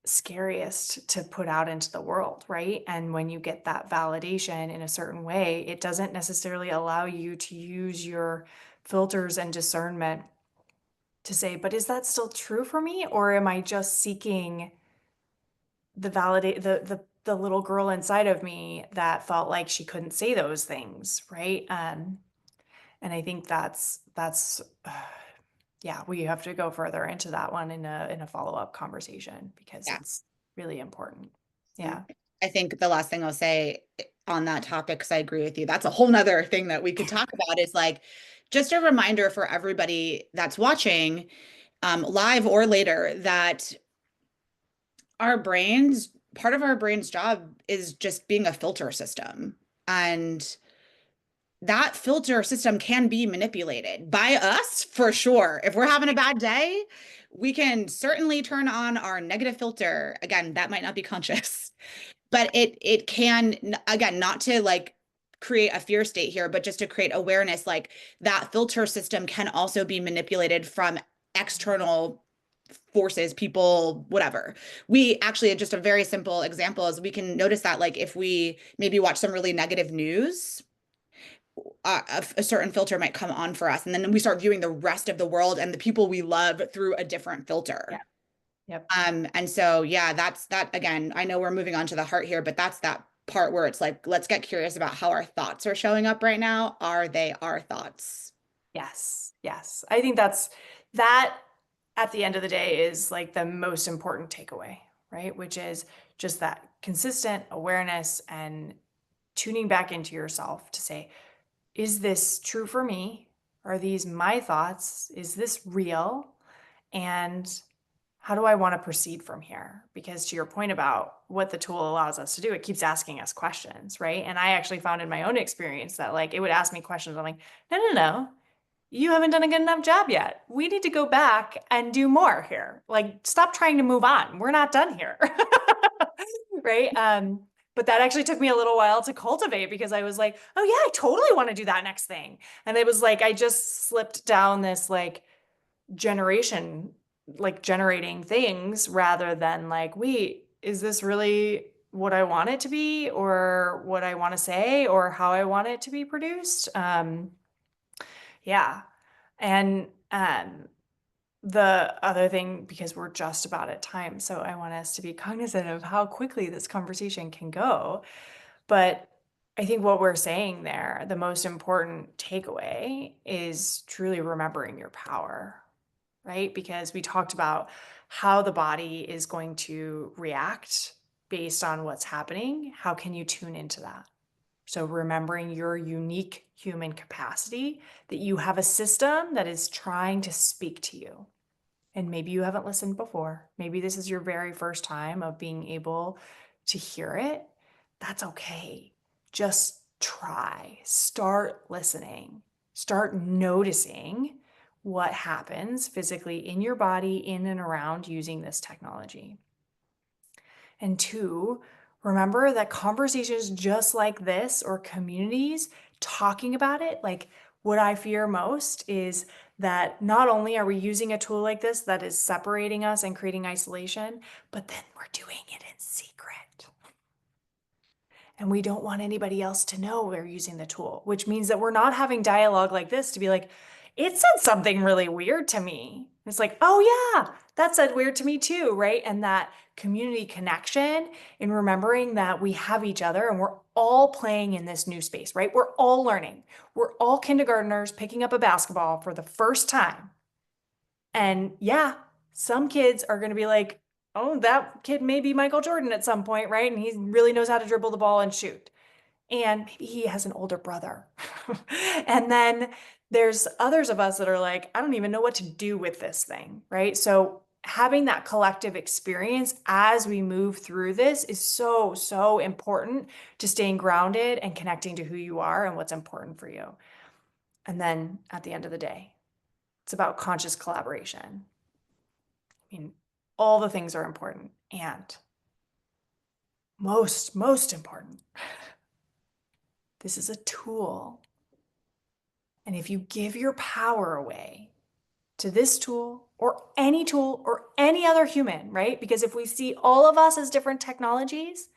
scariest to put out into the world, right? And when you get that validation in a certain way, it doesn't necessarily allow you to use your filters and discernment to say, but is that still true for me? Or am I just seeking the validate the little girl inside of me that felt like she couldn't say those things, right? And I think that's yeah, we have to go further into that one in a follow-up conversation because
Yeah.
it's really important.
Yeah.
Yeah.
I think the last thing I'll say on that topic, because I agree with you, that's a whole nother thing that we could talk about is like just a reminder for everybody that's watching, live or later, that our brains, part of our brain's job is just being a filter system. And that filter system can be manipulated by us for sure. If we're having a bad day, we can certainly turn on our negative filter. Again, that might not be conscious, but it can, again, not to like create a fear state here, but just to create awareness, like that filter system can also be manipulated from external forces, people, whatever. We actually, just a very simple example is we can notice that like if we maybe watch some really negative news, a certain filter might come on for us, and then we start viewing the rest of the world and the people we love through a different
Yeah.
filter.
Yep.
And so, yeah, that's that. Again, I know we're moving on to the heart here, but that's that part where it's like, let's get curious about how our thoughts are showing up right now. Are they our thoughts?
Yes. Yes. I think that's that at the end of the day is like the most important takeaway, right? Which is just that consistent awareness and tuning back into yourself to say, is this true for me? Are these my thoughts? Is this real? And how do I want to proceed from here? Because to your point about what the tool allows us to do, it keeps asking us questions, right? And I actually found in my own experience that like it would ask me questions. I'm like, no, no, no, you haven't done a good enough job yet. We need to go back and do more here. Like, stop trying to move on. We're not done here. Right. But that actually took me a little while to cultivate because I was like, oh yeah, I totally want to do that next thing. And it was like I just slipped down this like generation, like generating things rather than like, wait, is this really what I want it to be or what I want to say or how I want it to be produced? Yeah. And the other thing, because we're just about at time, so I want us to be cognizant of how quickly this conversation can go. But I think what we're saying there, the most important takeaway is truly remembering your power, right? Because we talked about how the body is going to react based on what's happening. How can you tune into that? So, remembering your unique human capacity, that you have a system that is trying to speak to you. And maybe you haven't listened before. Maybe this is your very first time of being able to hear it. That's okay. Just try. Start listening. Start noticing what happens physically in your body, in and around using this technology. And two, remember that conversations just like this or communities talking about it, like what I fear most is that not only are we using a tool like this that is separating us and creating isolation, but then we're doing it in secret. And we don't want anybody else to know we're using the tool, which means that we're not having dialogue like this to be like, it said something really weird to me. It's like, oh yeah, that said weird to me too, right? And that community connection in remembering that we have each other and we're all playing in this new space, right? We're all learning. We're all kindergartners picking up a basketball for the first time. And yeah, some kids are going to be like, oh, that kid may be Michael Jordan at some point, right? And he really knows how to dribble the ball and shoot. And maybe he has an older brother. And then there's others of us that are like, I don't even know what to do with this thing, right? So having that collective experience as we move through this is so, so important to staying grounded and connecting to who you are and what's important for you. And then at the end of the day, it's about conscious collaboration. I mean, all the things are important. And most important, this is a tool. And if you give your power away to this tool or any other human, right? Because if we see all of us as different technologies,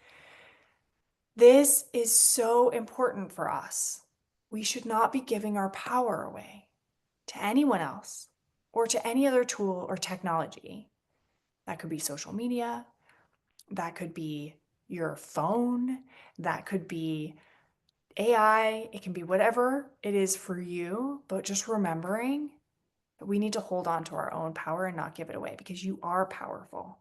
this is so important for us. We should not be giving our power away to anyone else or to any other tool or technology. That could be social media, that could be your phone, that could be AI, it can be whatever it is for you, but just remembering that we need to hold on to our own power and not give it away because you are powerful.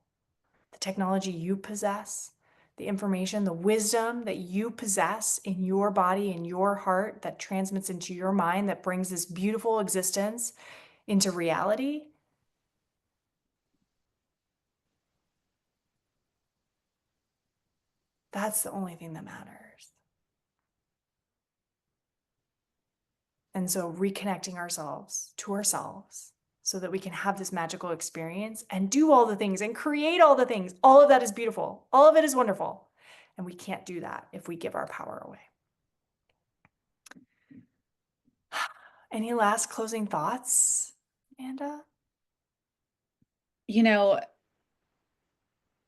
The technology you possess, the information, the wisdom that you possess in your body, in your heart, that transmits into your mind, that brings this beautiful existence into reality. That's the only thing that matters. And so reconnecting ourselves to ourselves so that we can have this magical experience and do all the things and create all the things. All of that is beautiful. All of it is wonderful. And we can't do that if we give our power away. Any last closing thoughts, Amanda?
You know,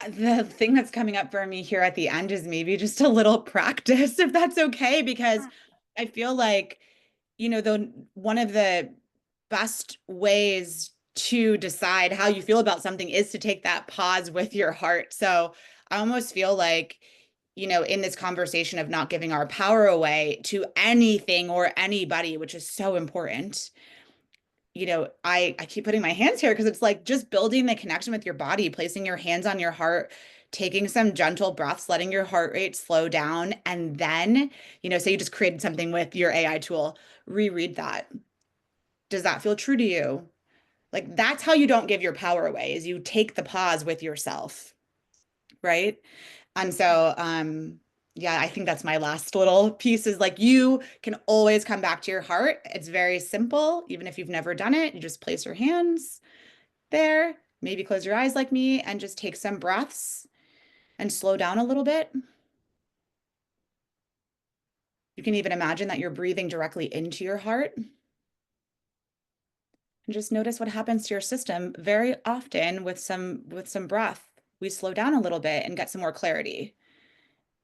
the thing that's coming up for me here at the end is maybe just a little practice, if that's okay, because I feel like, the one of the best ways to decide how you feel about something is to take that pause with your heart. So I almost feel like, in this conversation of not giving our power away to anything or anybody, which is so important, I keep putting my hands here because it's like just building the connection with your body, placing your hands on your heart, taking some gentle breaths, letting your heart rate slow down. And then, say you just created something with your AI tool, reread that. Does that feel true to you? Like that's how you don't give your power away, is you take the pause with yourself. Right. And so, yeah, I think that's my last little piece is like you can always come back to your heart. It's very simple. Even if you've never done it, you just place your hands there, maybe close your eyes like me and just take some breaths and slow down a little bit. You can even imagine that you're breathing directly into your heart. And just notice what happens to your system very often with some breath. We slow down a little bit and get some more clarity.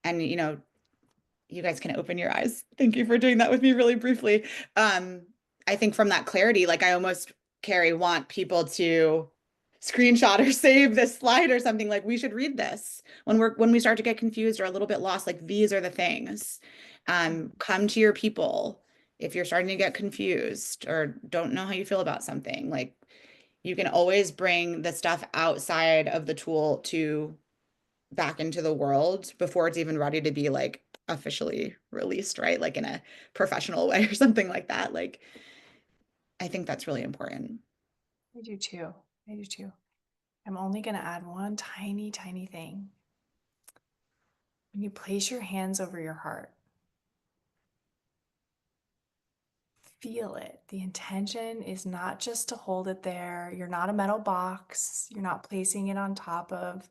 And you guys can open your eyes. Thank you for doing that with me really briefly. I think from that clarity, like I almost, Carrie, want people to screenshot or save this slide or something. Like we should read this when we start to get confused or a little bit lost. Like these are the things. Come to your people if you're starting to get confused or don't know how you feel about something. Like you can always bring the stuff outside of the tool to back into the world before it's even ready to be like officially released, right? Like in a professional way or something like that. Like, I think that's really important.
I do too. I do too. I'm only going to add one tiny, tiny thing. When you place your hands over your heart, feel it. The intention is not just to hold it there. You're not a metal box. You're not placing it on top of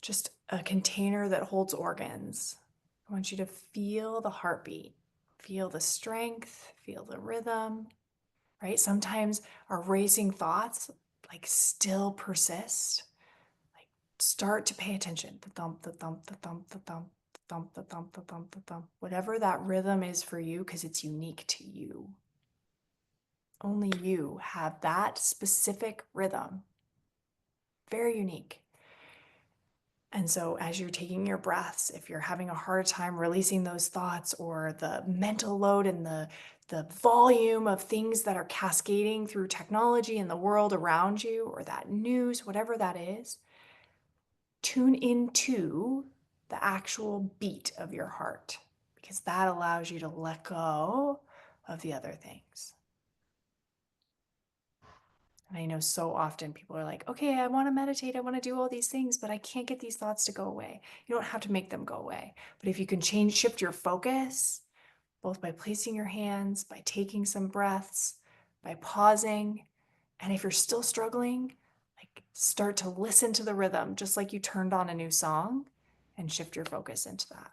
just a container that holds organs. I want you to feel the heartbeat, feel the strength, feel the rhythm, right? Sometimes our racing thoughts like still persist. Like start to pay attention. The thump, the thump, the thump, the thump, the thump, the thump, the thump, the thump. Whatever that rhythm is for you, because it's unique to you. Only you have that specific rhythm. Very unique. And so, as you're taking your breaths, if you're having a hard time releasing those thoughts or the mental load and the volume of things that are cascading through technology and the world around you, or that news, whatever that is, tune into the actual beat of your heart because that allows you to let go of the other things. And I know so often people are like, okay, I want to meditate. I want to do all these things, but I can't get these thoughts to go away. You don't have to make them go away. But if you can shift your focus, both by placing your hands, by taking some breaths, by pausing, and if you're still struggling, like start to listen to the rhythm, just like you turned on a new song, and shift your focus into that.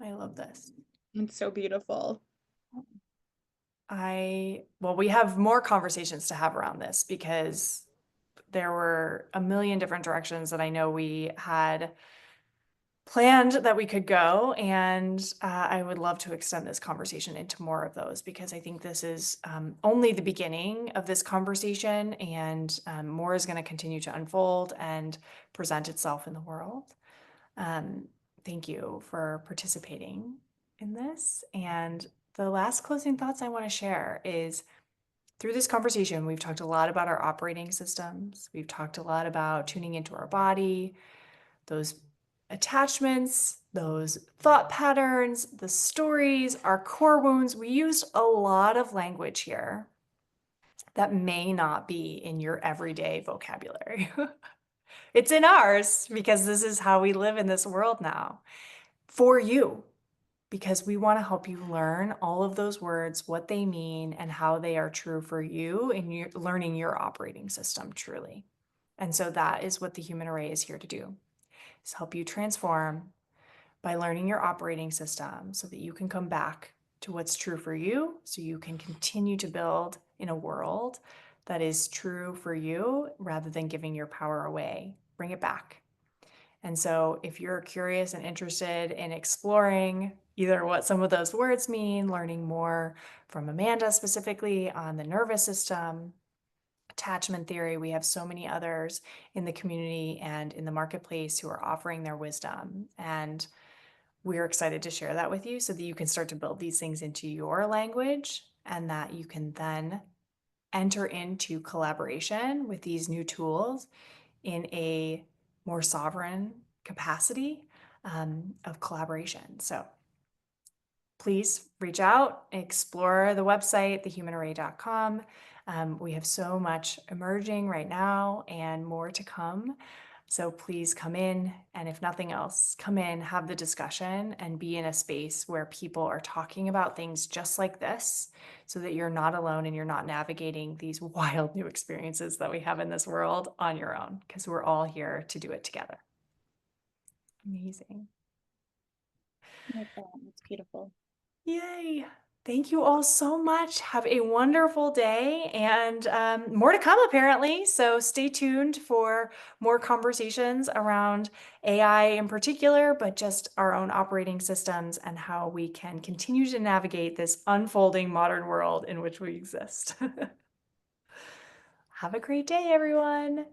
I love this.
It's so beautiful.
Well, we have more conversations to have around this because there were a million different directions that I know we had planned that we could go. And I would love to extend this conversation into more of those because I think this is only the beginning of this conversation, and more is going to continue to unfold and present itself in the world. Thank you for participating in this. And the last closing thoughts I want to share is through this conversation, we've talked a lot about our operating systems. We've talked a lot about tuning into our body, those attachments, those thought patterns, the stories, our core wounds. We used a lot of language here that may not be in your everyday vocabulary. It's in ours because this is how we live in this world now for you, because we want to help you learn all of those words, what they mean, and how they are true for you in your learning your operating system truly. And so that is what the Human Array is here to do, is help you transform by learning your operating system so that you can come back to what's true for you, so you can continue to build in a world that is true for you rather than giving your power away. Bring it back. And so if you're curious and interested in exploring either what some of those words mean, learning more from Amanda specifically on the nervous system, attachment theory, we have so many others in the community and in the marketplace who are offering their wisdom. And we're excited to share that with you so that you can start to build these things into your language and that you can then enter into collaboration with these new tools in a more sovereign capacity of collaboration. So please reach out, explore the website, thehumanarray.com. We have so much emerging right now and more to come. So please come in, and if nothing else, come in, have the discussion, and be in a space where people are talking about things just like this so that you're not alone and you're not navigating these wild new experiences that we have in this world on your own, because we're all here to do it together. Amazing.
I love that. It's beautiful.
Yay. Thank you all so much. Have a wonderful day, and more to come apparently. So stay tuned for more conversations around AI in particular, but just our own operating systems and how we can continue to navigate this unfolding modern world in which we exist. Have a great day, everyone.